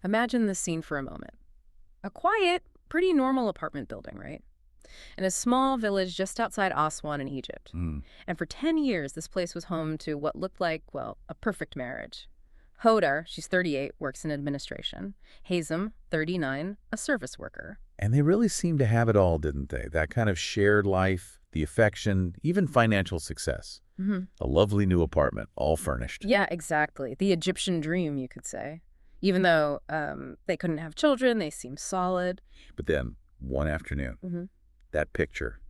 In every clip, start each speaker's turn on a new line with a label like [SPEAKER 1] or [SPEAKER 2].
[SPEAKER 1] Imagine this scene for a moment. A quiet, pretty normal apartment building, right? In a small village just outside Aswan in Egypt.
[SPEAKER 2] Mm.
[SPEAKER 1] And for 10 years, this place was home to what looked like, well, a perfect marriage. Hoda, she's 38, works in administration. Hazem, 39, a service worker.
[SPEAKER 2] And they really seemed to have it all, didn't they? That kind of shared life, the affection, even financial success. A lovely new apartment, all furnished.
[SPEAKER 1] Yeah, exactly. The Egyptian dream, you could say. Even though they couldn't have children, they seemed solid.
[SPEAKER 2] But then, one afternoon, that picture,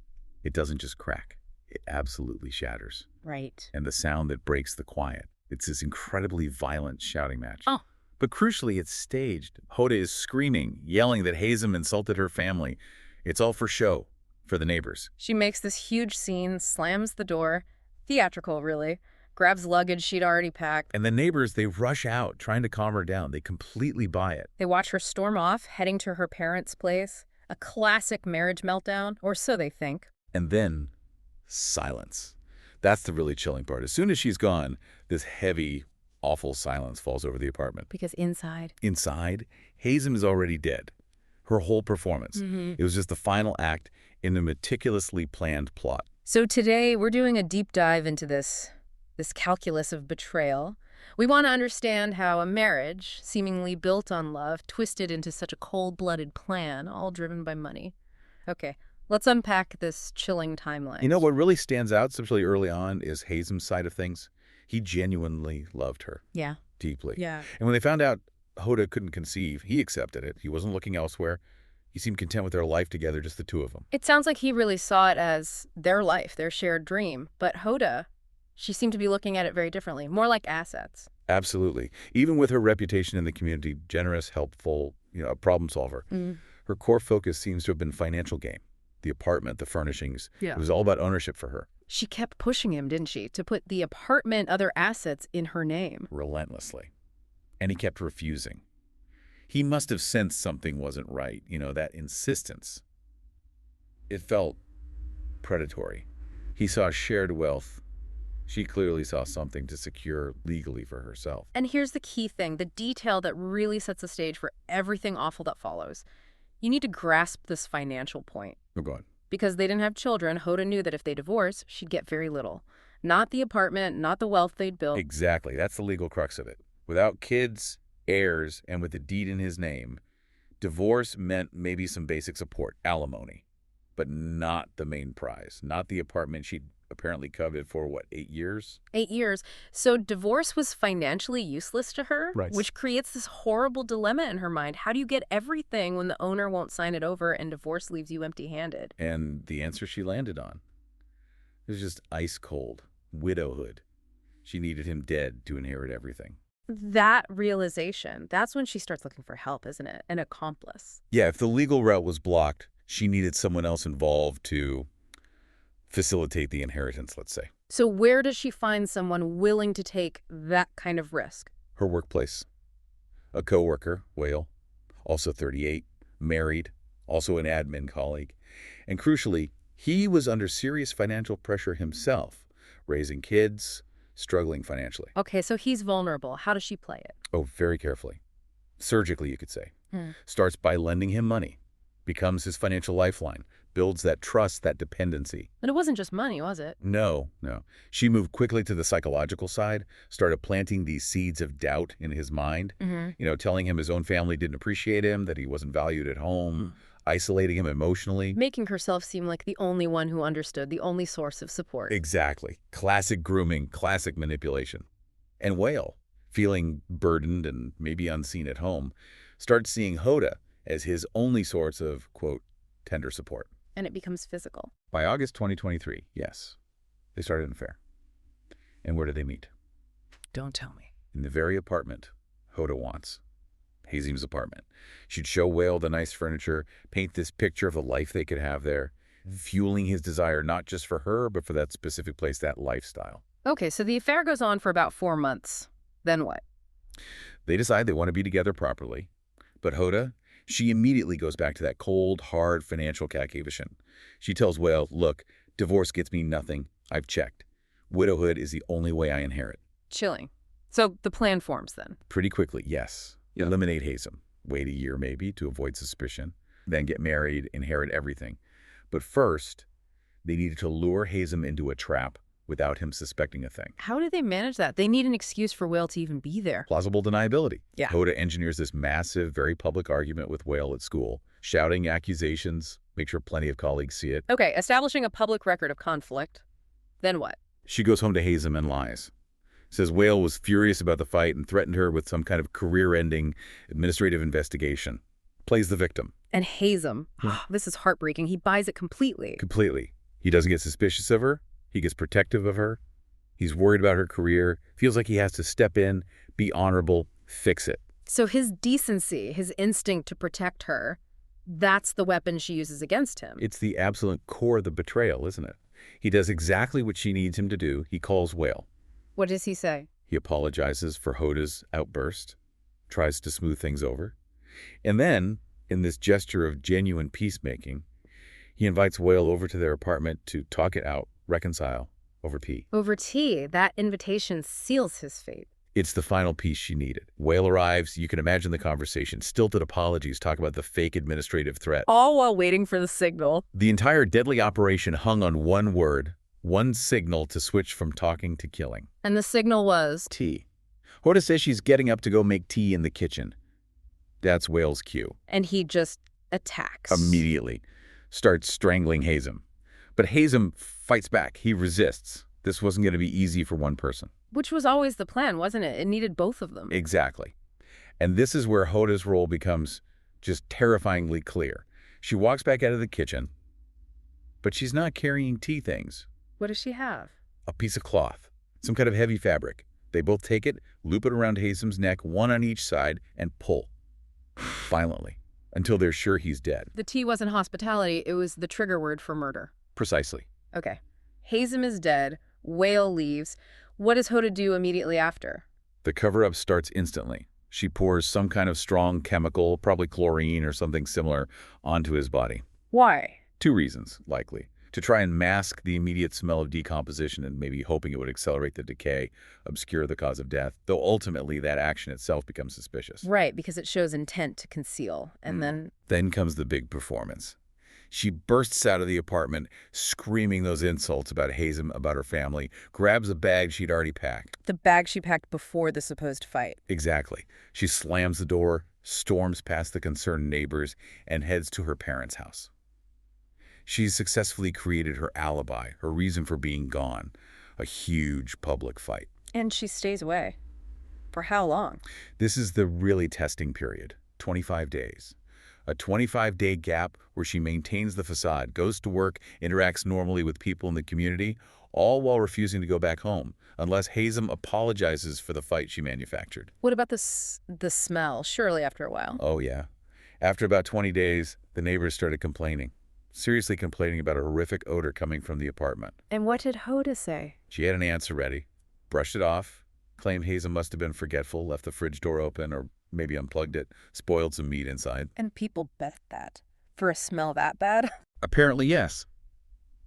[SPEAKER 2] it doesn't just crack. It absolutely shatters.
[SPEAKER 1] Right.
[SPEAKER 2] And the sound that breaks the quiet, it's this incredibly violent shouting match.
[SPEAKER 1] Oh.
[SPEAKER 2] But crucially, it's staged. Hoda is screaming, yelling that Hazem insulted her family. It's all for show, for the neighbors.
[SPEAKER 1] She makes this huge scene, slams the door, theatrical, really, grabs luggage she'd already packed.
[SPEAKER 2] And the neighbors, they rush out, trying to calm her down. They completely buy it.
[SPEAKER 1] They watch her storm off, heading to her parents' place. A classic marriage meltdown, or so they think.
[SPEAKER 2] And then, silence. That's the really chilling part. As soon as she's gone, this heavy, awful silence falls over the apartment.
[SPEAKER 1] Because inside,
[SPEAKER 2] Hazem is already dead. Her whole performance. It was just the final act in a meticulously planned plot.
[SPEAKER 1] So today, we're doing a deep dive into this calculus of betrayal. We want to understand how a marriage, seemingly built on love, twisted into such a cold-blooded plan, all driven by money. Okay, let's unpack this chilling timeline.
[SPEAKER 2] You know what really stands out, especially early on, is Hazem's side of things. He genuinely loved her.
[SPEAKER 1] Yeah.
[SPEAKER 2] Deeply.
[SPEAKER 1] Yeah.
[SPEAKER 2] And when they found out Hoda couldn't conceive, he accepted it. He wasn't looking elsewhere. He seemed content with their life together, just the two of them.
[SPEAKER 1] It sounds like he really saw it as their life, their shared dream. But Hoda, she seemed to be looking at it very differently, more like assets.
[SPEAKER 2] Absolutely. Even with her reputation in the community, generous, helpful, a problem solver, her core focus seems to have been financial gain. The apartment, the furnishings.
[SPEAKER 1] Yeah.
[SPEAKER 2] It was all about ownership for her.
[SPEAKER 1] She kept pushing him, didn't she, to put the apartment, other assets in her name.
[SPEAKER 2] Relentlessly. And he kept refusing. He must have sensed something wasn't right, that insistence. It felt predatory. He saw shared wealth. She clearly saw something to secure legally for herself.
[SPEAKER 1] And here's the key thing, the detail that really sets the stage for everything awful that follows. You need to grasp this financial point.
[SPEAKER 2] Oh, God.
[SPEAKER 1] Because they didn't have children, Hoda knew that if they divorced, she'd get very little. Not the apartment, not the wealth they'd built.
[SPEAKER 2] Exactly. That's the legal crux of it. Without kids, heirs, and with the deed in his name, divorce meant maybe some basic support, alimony, but not the main prize, not the apartment she'd apparently coveted for, 8 years?
[SPEAKER 1] 8 years. So divorce was financially useless to her,
[SPEAKER 2] Right.
[SPEAKER 1] Which creates this horrible dilemma in her mind. How do you get everything when the owner won't sign it over and divorce leaves you empty-handed?
[SPEAKER 2] And the answer she landed on was just ice cold, widowhood. She needed him dead to inherit everything.
[SPEAKER 1] That realization, that's when she starts looking for help, isn't it? An accomplice.
[SPEAKER 2] Yeah, if the legal route was blocked, she needed someone else involved to facilitate the inheritance, let's say.
[SPEAKER 1] So where does she find someone willing to take that kind of risk?
[SPEAKER 2] Her workplace. A coworker, Wael, also 38, married, also an admin colleague. And crucially, he was under serious financial pressure himself, raising kids, struggling financially.
[SPEAKER 1] Okay, so he's vulnerable. How does she play it?
[SPEAKER 2] Oh, very carefully. Surgically, you could say. Starts by lending him money, becomes his financial lifeline, builds that trust, that dependency.
[SPEAKER 1] And it wasn't just money, was it?
[SPEAKER 2] No. She moved quickly to the psychological side, started planting these seeds of doubt in his mind, telling him his own family didn't appreciate him, that he wasn't valued at home, isolating him emotionally.
[SPEAKER 1] Making herself seem like the only one who understood, the only source of support.
[SPEAKER 2] Exactly. Classic grooming, classic manipulation. And Wael, feeling burdened and maybe unseen at home, starts seeing Hoda as his only source of, quote, tender support.
[SPEAKER 1] And it becomes physical.
[SPEAKER 2] By August 2023, yes, they started an affair. And where did they meet?
[SPEAKER 1] Don't tell me.
[SPEAKER 2] In the very apartment Hoda wants. Hazem's apartment. She'd show Wael the nice furniture, paint this picture of the life they could have there, fueling his desire not just for her, but for that specific place, that lifestyle.
[SPEAKER 1] Okay, so the affair goes on for about 4 months. Then what?
[SPEAKER 2] They decide they want to be together properly. But Hoda, she immediately goes back to that cold, hard financial calculation. She tells Wael, look, divorce gets me nothing. I've checked. Widowhood is the only way I inherit.
[SPEAKER 1] Chilling. So the plan forms then.
[SPEAKER 2] Pretty quickly, yes. Eliminate Hazem. Wait a year maybe to avoid suspicion. Then get married, inherit everything. But first, they needed to lure Hazem into a trap without him suspecting a thing.
[SPEAKER 1] How do they manage that? They need an excuse for Wael to even be there.
[SPEAKER 2] Plausible deniability.
[SPEAKER 1] Yeah.
[SPEAKER 2] Hoda engineers this massive, very public argument with Wael at school, shouting accusations, make sure plenty of colleagues see it.
[SPEAKER 1] Okay, establishing a public record of conflict. Then what?
[SPEAKER 2] She goes home to Hazem and lies. Says Wael was furious about the fight and threatened her with some kind of career-ending administrative investigation. Plays the victim.
[SPEAKER 1] And Hazem, this is heartbreaking. He buys it completely.
[SPEAKER 2] Completely. He doesn't get suspicious of her. He gets protective of her. He's worried about her career. Feels like he has to step in, be honorable, fix it.
[SPEAKER 1] So his decency, his instinct to protect her, that's the weapon she uses against him.
[SPEAKER 2] It's the absolute core of the betrayal, isn't it? He does exactly what she needs him to do. He calls Wael.
[SPEAKER 1] What does he say?
[SPEAKER 2] He apologizes for Hoda's outburst, tries to smooth things over. And then, in this gesture of genuine peacemaking, he invites Wael over to their apartment to talk it out, reconcile, over tea.
[SPEAKER 1] Over tea, that invitation seals his fate.
[SPEAKER 2] It's the final piece she needed. Wael arrives. You can imagine the conversation. Stilted apologies, talk about the fake administrative threat.
[SPEAKER 1] All while waiting for the signal.
[SPEAKER 2] The entire deadly operation hung on one word, one signal to switch from talking to killing.
[SPEAKER 1] And the signal was?
[SPEAKER 2] Tea. Hoda says she's getting up to go make tea in the kitchen. That's Wael's cue.
[SPEAKER 1] And he just attacks.
[SPEAKER 2] Immediately. Starts strangling Hazem. But Hazem fights back. He resists. This wasn't going to be easy for one person.
[SPEAKER 1] Which was always the plan, wasn't it? It needed both of them.
[SPEAKER 2] Exactly. And this is where Hoda's role becomes just terrifyingly clear. She walks back out of the kitchen, but she's not carrying tea things.
[SPEAKER 1] What does she have?
[SPEAKER 2] A piece of cloth, some kind of heavy fabric. They both take it, loop it around Hazem's neck, one on each side, and pull violently until they're sure he's dead.
[SPEAKER 1] The tea wasn't hospitality. It was the trigger word for murder.
[SPEAKER 2] Precisely.
[SPEAKER 1] Okay. Hazem is dead. Wael leaves. What does Hoda do immediately after?
[SPEAKER 2] The cover-up starts instantly. She pours some kind of strong chemical, probably chlorine or something similar, onto his body.
[SPEAKER 1] Why?
[SPEAKER 2] 2 reasons, likely. To try and mask the immediate smell of decomposition and maybe hoping it would accelerate the decay, obscure the cause of death, though ultimately that action itself becomes suspicious.
[SPEAKER 1] Right, because it shows intent to conceal. And then?
[SPEAKER 2] Then comes the big performance. She bursts out of the apartment, screaming those insults about Hazem, about her family, grabs a bag she'd already packed.
[SPEAKER 1] The bag she packed before the supposed fight.
[SPEAKER 2] Exactly. She slams the door, storms past the concerned neighbors, and heads to her parents' house. She's successfully created her alibi, her reason for being gone, a huge public fight.
[SPEAKER 1] And she stays away. For how long?
[SPEAKER 2] This is the really testing period, 25 days. A 25-day gap where she maintains the facade, goes to work, interacts normally with people in the community, all while refusing to go back home, unless Hazem apologizes for the fight she manufactured.
[SPEAKER 1] What about the smell? Surely after a while.
[SPEAKER 2] Oh, yeah. After about 20 days, the neighbors started complaining. Seriously complaining about a horrific odor coming from the apartment.
[SPEAKER 1] And what did Hoda say?
[SPEAKER 2] She had an answer ready, brushed it off, claimed Hazem must have been forgetful, left the fridge door open, or maybe unplugged it, spoiled some meat inside.
[SPEAKER 1] And people bet that. For a smell that bad?
[SPEAKER 2] Apparently, yes.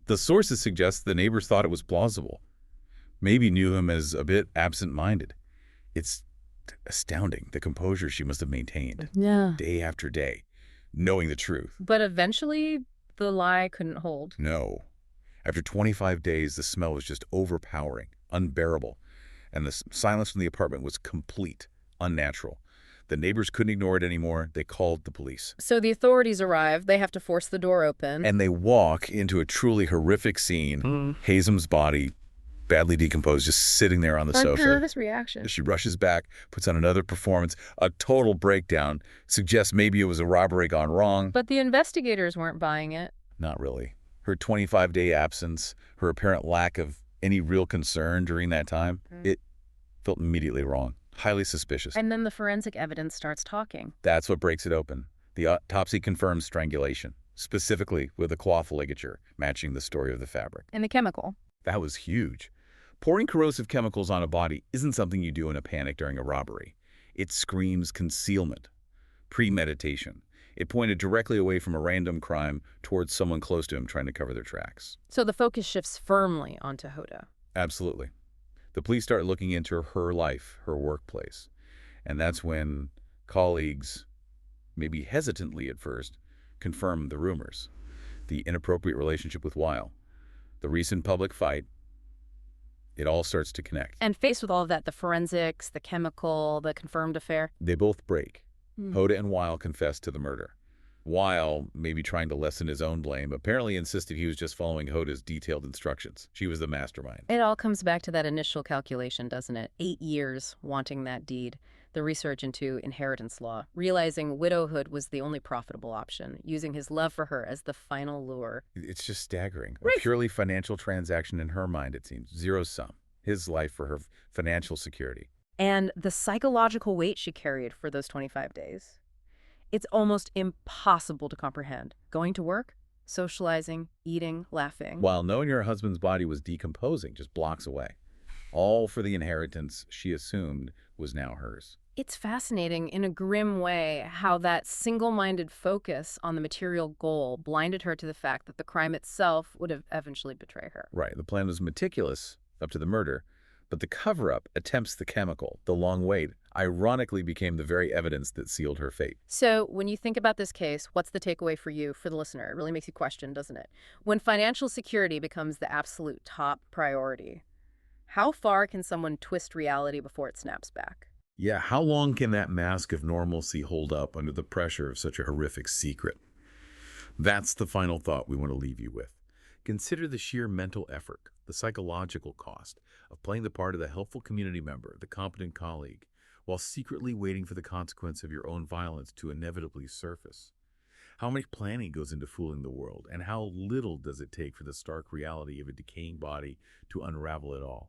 [SPEAKER 2] The sources suggest the neighbors thought it was plausible. Maybe knew him as a bit absent-minded. It's astounding, the composure she must have maintained.
[SPEAKER 1] Yeah.
[SPEAKER 2] Day after day, knowing the truth.
[SPEAKER 1] But eventually, the lie couldn't hold.
[SPEAKER 2] No. After 25 days, the smell was just overpowering, unbearable. And the silence from the apartment was complete, unnatural. The neighbors couldn't ignore it anymore. They called the police.
[SPEAKER 1] So the authorities arrive. They have to force the door open.
[SPEAKER 2] And they walk into a truly horrific scene. Hazem's body, badly decomposed, just sitting there on the sofa.
[SPEAKER 1] Nervous reaction.
[SPEAKER 2] She rushes back, puts on another performance, a total breakdown, suggests maybe it was a robbery gone wrong.
[SPEAKER 1] But the investigators weren't buying it.
[SPEAKER 2] Not really. Her 25-day absence, her apparent lack of any real concern during that time, it felt immediately wrong. Highly suspicious.
[SPEAKER 1] And then the forensic evidence starts talking.
[SPEAKER 2] That's what breaks it open. The autopsy confirms strangulation, specifically with a cloth ligature, matching the story of the fabric.
[SPEAKER 1] And the chemical.
[SPEAKER 2] That was huge. Pouring corrosive chemicals on a body isn't something you do in a panic during a robbery. It screams concealment, premeditation. It pointed directly away from a random crime towards someone close to him trying to cover their tracks.
[SPEAKER 1] So the focus shifts firmly onto Hoda.
[SPEAKER 2] Absolutely. The police start looking into her life, her workplace. And that's when Colleagues, maybe hesitantly at first, confirmed the rumors. The inappropriate relationship with Wael, the recent public fight, it all starts to connect.
[SPEAKER 1] And faced with all of that, the forensics, the chemical, the confirmed affair.
[SPEAKER 2] They both break.
[SPEAKER 1] Hmm.
[SPEAKER 2] Hoda and Wael confess to the murder. Wael, maybe trying to lessen his own blame, apparently insisted he was just following Hoda's detailed instructions. She was the mastermind.
[SPEAKER 1] It all comes back to that initial calculation, doesn't it? 8 years wanting that deed. The research into inheritance law, realizing widowhood was the only profitable option, using his love for her as the final lure.
[SPEAKER 2] It's just staggering.
[SPEAKER 1] Right.
[SPEAKER 2] A purely financial transaction in her mind, it seems. Zero sum. His life for her financial security.
[SPEAKER 1] And the psychological weight she carried for those 25 days. It's almost impossible to comprehend. Going to work, socializing, eating, laughing.
[SPEAKER 2] While knowing her husband's body was decomposing just blocks away. All for the inheritance she assumed was now hers.
[SPEAKER 1] It's fascinating in a grim way how that single-minded focus on the material goal blinded her to the fact that the crime itself would have eventually betrayed her.
[SPEAKER 2] Right, the plan was meticulous up to the murder, but the cover-up attempts the chemical, the long wait, ironically became the very evidence that sealed her fate.
[SPEAKER 1] So when you think about this case, what's the takeaway for you, for the listener? It really makes you question, doesn't it? When financial security becomes the absolute top priority, how far can someone twist reality before it snaps back?
[SPEAKER 2] Yeah, how long can that mask of normalcy hold up under the pressure of such a horrific secret? That's the final thought we want to leave you with. Consider the sheer mental effort, the psychological cost of playing the part of the helpful community member, the competent colleague, while secretly waiting for the consequence of your own violence to inevitably surface. How much planning goes into fooling the world, and how little does it take for the stark reality of a decaying body to unravel it all?